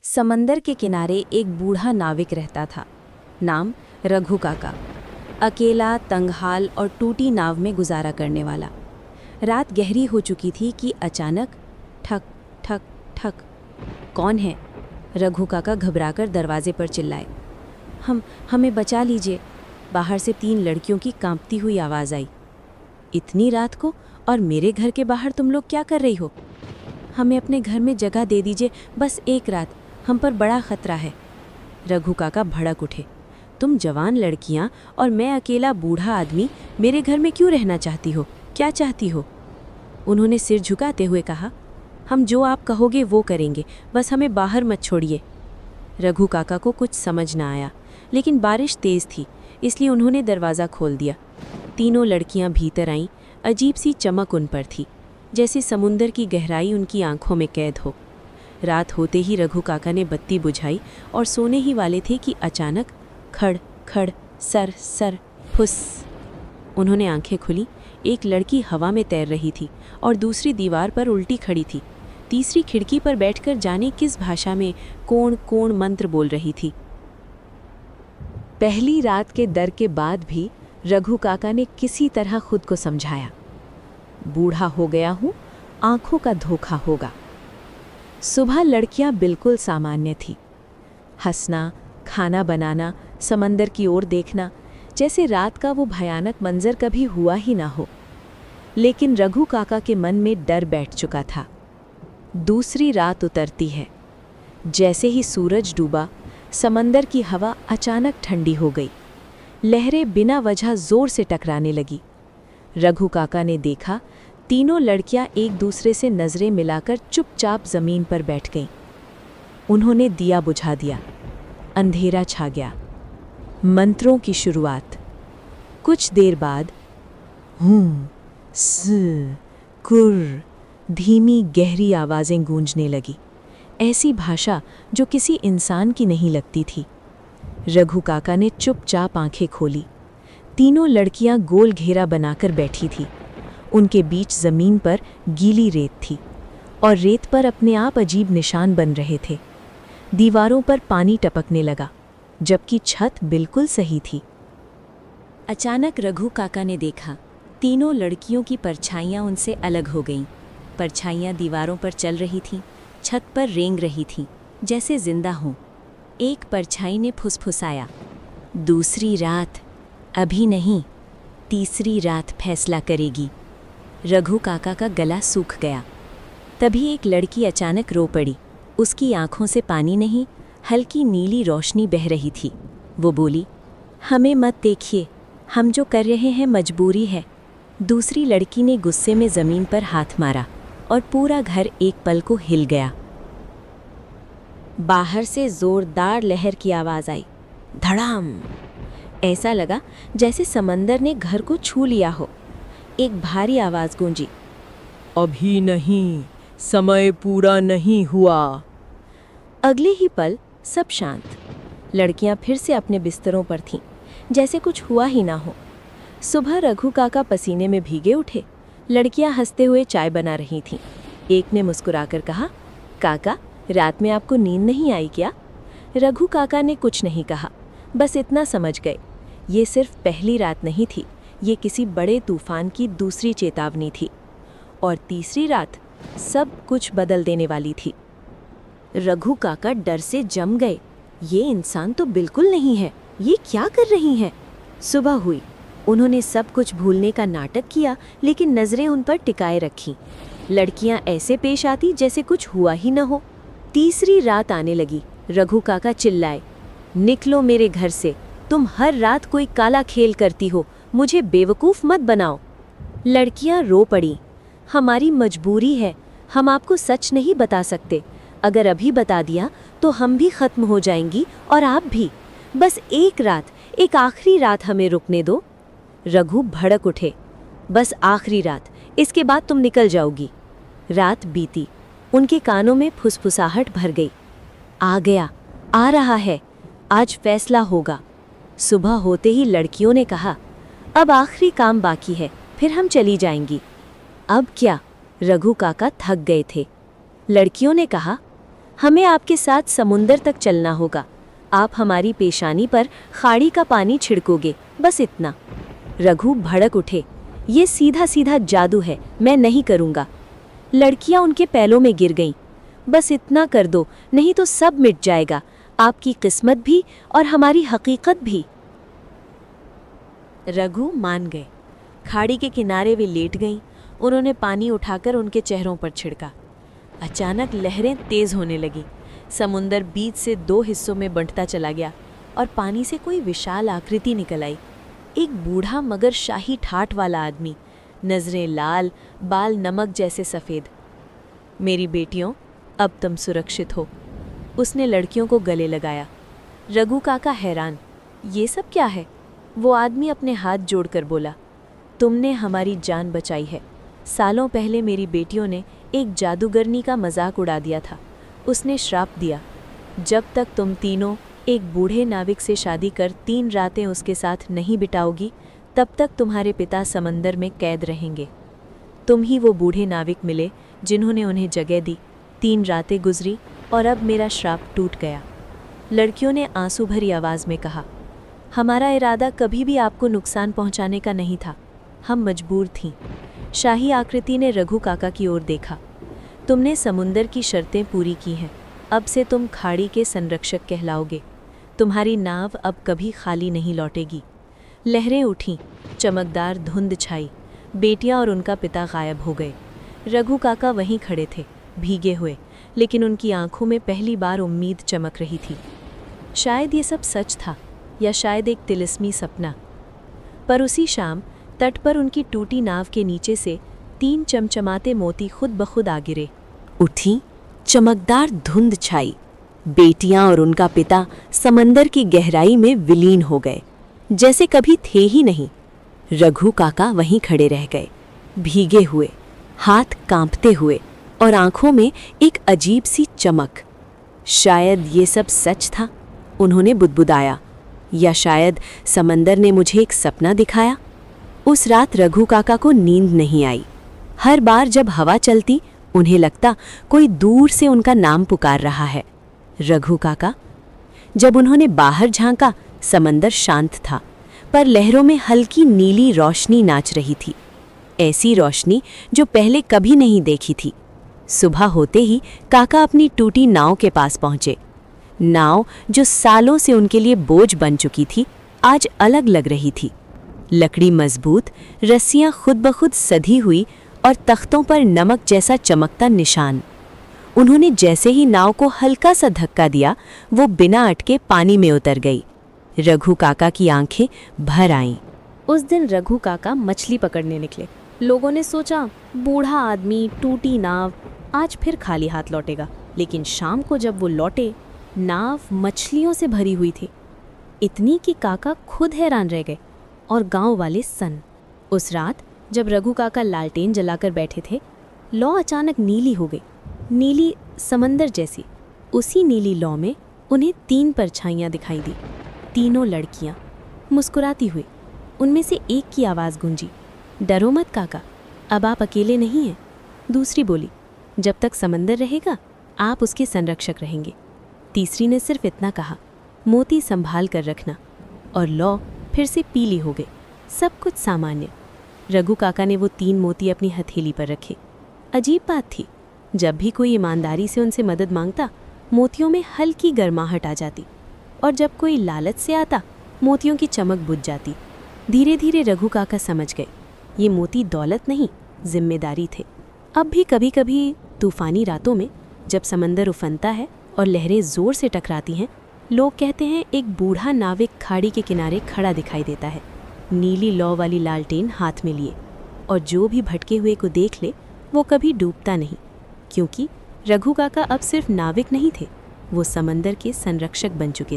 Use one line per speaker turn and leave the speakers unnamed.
समंदर के किनारे एक बूढ़ा नाविक रहता था। नाम रघु काका। अकेला, तंगहाल और टूटी नाव में गुजारा करने वाला। रात गहरी हो चुकी थी कि अचानक ठक ठक ठक। कौन है? रघु काका घबराकर दरवाजे पर चिल्लाए। हमें बचा लीजिए। बाहर से 3 लड़कियों की कांपती हुई आवाज़ आई। इतनी रात को और मेरे घर के बाहर तुम लोग क्या कर रही हो? हमें अपने घर में जगह दे दीजिए, बस एक रात, हम पर बड़ा खतरा है। रघु काका भड़क उठे। तुम जवान लड़कियां और मैं अकेला बूढ़ा आदमी मेरे घर में क्यों रहना चाहती हो? क्या चाहती हो? उन्होंने सिर झुकाते हुए कहा, हम जो आप कहोगे वो करेंगे, बस हमें बाहर मत छोड़िए। रघु काका को कुछ समझ ना आया, लेकिन बारिश तेज थी, इसलिए उन्होंने दरवाज़ा खोल दिया। तीनों लड़कियां भीतर आईं। अजीब सी चमक उन पर थी, जैसे समुंदर की गहराई उनकी आंखों में कैद हो। रात होते ही रघु काका ने बत्ती बुझाई और सोने ही वाले थे कि अचानक खड़ खड़, सर सर, फुस। उन्होंने आंखें खुली। एक लड़की हवा में तैर रही थी और दूसरी दीवार पर उल्टी खड़ी थी। तीसरी खिड़की पर बैठकर जाने किस भाषा में कोण कोण मंत्र बोल रही थी। पहली रात के डर के बाद भी रघु काका ने किसी तरह खुद को समझाया, बूढ़ा हो गया हूँ, आंखों का धोखा होगा। सुबह लड़कियां बिल्कुल सामान्य थी। हंसना, खाना बनाना, समंदर की ओर देखना, जैसे रात का वो भयानक मंजर कभी हुआ ही ना हो। लेकिन रघु काका के मन में डर बैठ चुका था। दूसरी रात उतरती है। जैसे ही सूरज डूबा, समंदर की हवा अचानक ठंडी हो गई। लहरें बिना वजह जोर से टकराने लगी। रघु काका ने देखा, तीनों लड़कियां एक दूसरे से नजरें मिलाकर चुपचाप जमीन पर बैठ गईं। उन्होंने दिया बुझा दिया। अंधेरा छा गया। मंत्रों की शुरुआत। कुछ देर बाद हूं स कुर धीमी गहरी आवाजें गूंजने लगी। ऐसी भाषा जो किसी इंसान की नहीं लगती थी। रघु काका ने चुपचाप आंखें खोली। तीनों लड़कियां गोल घेरा बनाकर बैठी थी। उनके बीच जमीन पर गीली रेत थी और रेत पर अपने आप अजीब निशान बन रहे थे। दीवारों पर पानी टपकने लगा, जबकि छत बिल्कुल सही थी। अचानक रघु काका ने देखा, तीनों लड़कियों की परछाइयां उनसे अलग हो गईं। परछाइयां दीवारों पर चल रही थीं, छत पर रेंग रही थीं, जैसे जिंदा हों। एक परछाई ने फुसफुसाया, दूसरी रात अभी नहीं, तीसरी रात फैसला करेगी। रघु काका का गला सूख गया। तभी एक लड़की अचानक रो पड़ी। उसकी आंखों से पानी नहीं, हल्की नीली रोशनी बह रही थी। वो बोली, हमें मत देखिए, हम जो कर रहे हैं मजबूरी है। दूसरी लड़की ने गुस्से में ज़मीन पर हाथ मारा और पूरा घर एक पल को हिल गया। बाहर से जोरदार लहर की आवाज़ आई, धड़ाम। ऐसा लगा जैसे समंदर ने घर को छू लिया हो। एक भारी आवाज़ गूंजी,
अभी नहीं, समय पूरा नहीं हुआ।
अगले ही पल सब शांत। लड़कियां फिर से अपने बिस्तरों पर थीं, जैसे कुछ हुआ ही ना हो। सुबह रघु काका पसीने में भीगे उठे। लड़कियां हंसते हुए चाय बना रही थीं। एक ने मुस्कुराकर कहा, काका, रात में आपको नींद नहीं आई क्या? रघु काका ने कुछ नहीं कहा, बस इतना समझ गए, ये सिर्फ पहली रात नहीं थी, ये किसी बड़े तूफान की दूसरी चेतावनी थी। और तीसरी रात सब कुछ बदल देने वाली थी। रघु काका डर से जम गए। ये इंसान तो बिल्कुल नहीं है, ये क्या कर रही हैं? सुबह हुई। उन्होंने सब कुछ भूलने का नाटक किया, लेकिन नज़रें उन पर टिकाए रखीं। लड़कियां ऐसे पेश आती जैसे कुछ हुआ ही न हो। तीसरी रात आने लगी। रघु काका चिल्लाए, निकलो मेरे घर से, तुम हर रात कोई काला खेल करती हो, मुझे बेवकूफ़ मत बनाओ। लड़कियां रो पड़ी, हमारी मजबूरी है, हम आपको सच नहीं बता सकते। अगर अभी बता दिया तो हम भी ख़त्म हो जाएंगी और आप भी। बस एक रात, एक आखिरी रात हमें रुकने दो। रघु भड़क उठे, बस आखिरी रात, इसके बाद तुम निकल जाओगी। रात बीती। उनके कानों में फुसफुसाहट भर गई। आ गया, आ रहा है, आज फैसला होगा। सुबह होते ही लड़कियों ने कहा, अब आखिरी काम बाकी है, फिर हम चली जाएंगी। अब क्या? रघु काका थक गए थे। लड़कियों ने कहा, हमें आपके साथ समुंदर तक चलना होगा। आप हमारी पेशानी पर खाड़ी का पानी छिड़कोगे, बस इतना। रघु भड़क उठे। ये सीधा सीधा जादू है, मैं नहीं करूँगा। लड़कियां उनके पैरों में गिर गईं। बस इतना कर दो, नहीं तो सब मिट जाएगा, आपकी किस्मत भी और हमारी हकीकत भी। रघु मान गए। खाड़ी के किनारे वे लेट गईं। उन्होंने पानी उठाकर उनके चेहरों पर छिड़का। अचानक लहरें तेज होने लगीं। समुंदर बीच से 2 हिस्सों में बंटता चला गया और पानी से कोई विशाल आकृति निकल आई। एक बूढ़ा मगर शाही ठाठ वाला आदमी, नजरें लाल, बाल नमक जैसे सफ़ेद। मेरी बेटियों, अब तुम सुरक्षित हो। उसने लड़कियों को गले लगाया। रघु काका हैरान, ये सब क्या है? वो आदमी अपने हाथ जोड़कर बोला, तुमने हमारी जान बचाई है। सालों पहले मेरी बेटियों ने एक जादूगरनी का मजाक उड़ा दिया था। उसने श्राप दिया, जब तक तुम तीनों एक बूढ़े नाविक से शादी कर 3 रातें उसके साथ नहीं बिताओगी, तब तक तुम्हारे पिता समंदर में कैद रहेंगे। तुम ही वो बूढ़े नाविक मिले जिन्होंने उन्हें जगह दी। 3 रातें गुजरी और अब मेरा श्राप टूट गया। लड़कियों ने आंसू भरी आवाज़ में कहा, हमारा इरादा कभी भी आपको नुकसान पहुंचाने का नहीं था, हम मजबूर थीं। शाही आकृति ने रघु काका की ओर देखा। तुमने समुंदर की शर्तें पूरी की हैं, अब से तुम खाड़ी के संरक्षक कहलाओगे। तुम्हारी नाव अब कभी खाली नहीं लौटेगी। लहरें उठीं, चमकदार धुंध छाई। बेटियां और उनका पिता गायब हो गए। रघु काका वहीं खड़े थे, भीगे हुए, लेकिन उनकी आंखों में पहली बार उम्मीद चमक रही थी। शायद ये सब सच था, या शायद एक तिलिस्मी सपना। पर उसी शाम तट पर उनकी टूटी नाव के नीचे से 3 चमचमाते मोती खुद ब खुद आ गिरे। उठी, चमकदार धुंध छाई। बेटियां और उनका पिता समंदर की गहराई में विलीन हो गए, जैसे कभी थे ही नहीं। रघु काका वहीं खड़े रह गए, भीगे हुए, हाथ कांपते हुए और आंखों में एक अजीब सी चमक। शायद ये सब सच था, उन्होंने बुदबुदाया, या शायद समंदर ने मुझे एक सपना दिखाया। उस रात रघु काका को नींद नहीं आई। हर बार जब हवा चलती, उन्हें लगता कोई दूर से उनका नाम पुकार रहा है, रघु काका। जब उन्होंने बाहर झांका, समंदर शांत था, पर लहरों में हल्की नीली रोशनी नाच रही थी, ऐसी रोशनी जो पहले कभी नहीं देखी थी। सुबह होते ही काका अपनी टूटी नाव के पास पहुंचे। नाव जो सालों से उनके लिए बोझ बन चुकी थी, आज अलग लग रही थी। लकड़ी मजबूत, रस्सियां खुद ब खुद सधी हुई और तख्तों पर नमक जैसा चमकता निशान। उन्होंने जैसे ही नाव को हल्का सा धक्का दिया, वो बिना अटके पानी में उतर गई। रघु काका की आंखें भर आईं।
उस दिन रघु काका मछली पकड़ने निकले। लोगों ने सोचा, बूढ़ा आदमी, टूटी नाव, आज फिर खाली हाथ लौटेगा। लेकिन शाम को जब वो लौटे, नाव मछलियों से भरी हुई थी, इतनी कि काका खुद हैरान रह गए और गांव वाले सन। उस रात जब रघु काका लालटेन जलाकर बैठे थे, लौ अचानक नीली हो गई, नीली समंदर जैसी। उसी नीली लौ में उन्हें 3 परछाइयाँ दिखाई दी, तीनों लड़कियाँ, मुस्कुराती हुई। उनमें से एक की आवाज़ गूंजी, डरो मत काका, अब आप अकेले नहीं हैं। दूसरी बोली, जब तक समंदर रहेगा, आप उसके संरक्षक रहेंगे। तीसरी ने सिर्फ इतना कहा, मोती संभाल कर रखना। और लौ फिर से पीली हो गई। सब कुछ सामान्य। रघु काका ने वो 3 मोती अपनी हथेली पर रखे। अजीब बात थी, जब भी कोई ईमानदारी से उनसे मदद मांगता, मोतियों में हल्की गर्माहट आ जाती, और जब कोई लालच से आता, मोतियों की चमक बुझ जाती। धीरे धीरे रघु काका समझ गए, ये मोती दौलत नहीं, जिम्मेदारी थे। अब भी कभी कभी तूफानी रातों में जब समंदर उफनता है और लहरें जोर से टकराती हैं, लोग कहते हैं एक बूढ़ा नाविक खाड़ी के किनारे खड़ा दिखाई देता है, नीली लौ वाली लालटेन हाथ में लिए, और जो भी भटके हुए को देख ले वो कभी डूबता नहीं, क्योंकि रघु काका अब सिर्फ नाविक नहीं थे, वो समंदर के संरक्षक बन चुके थे।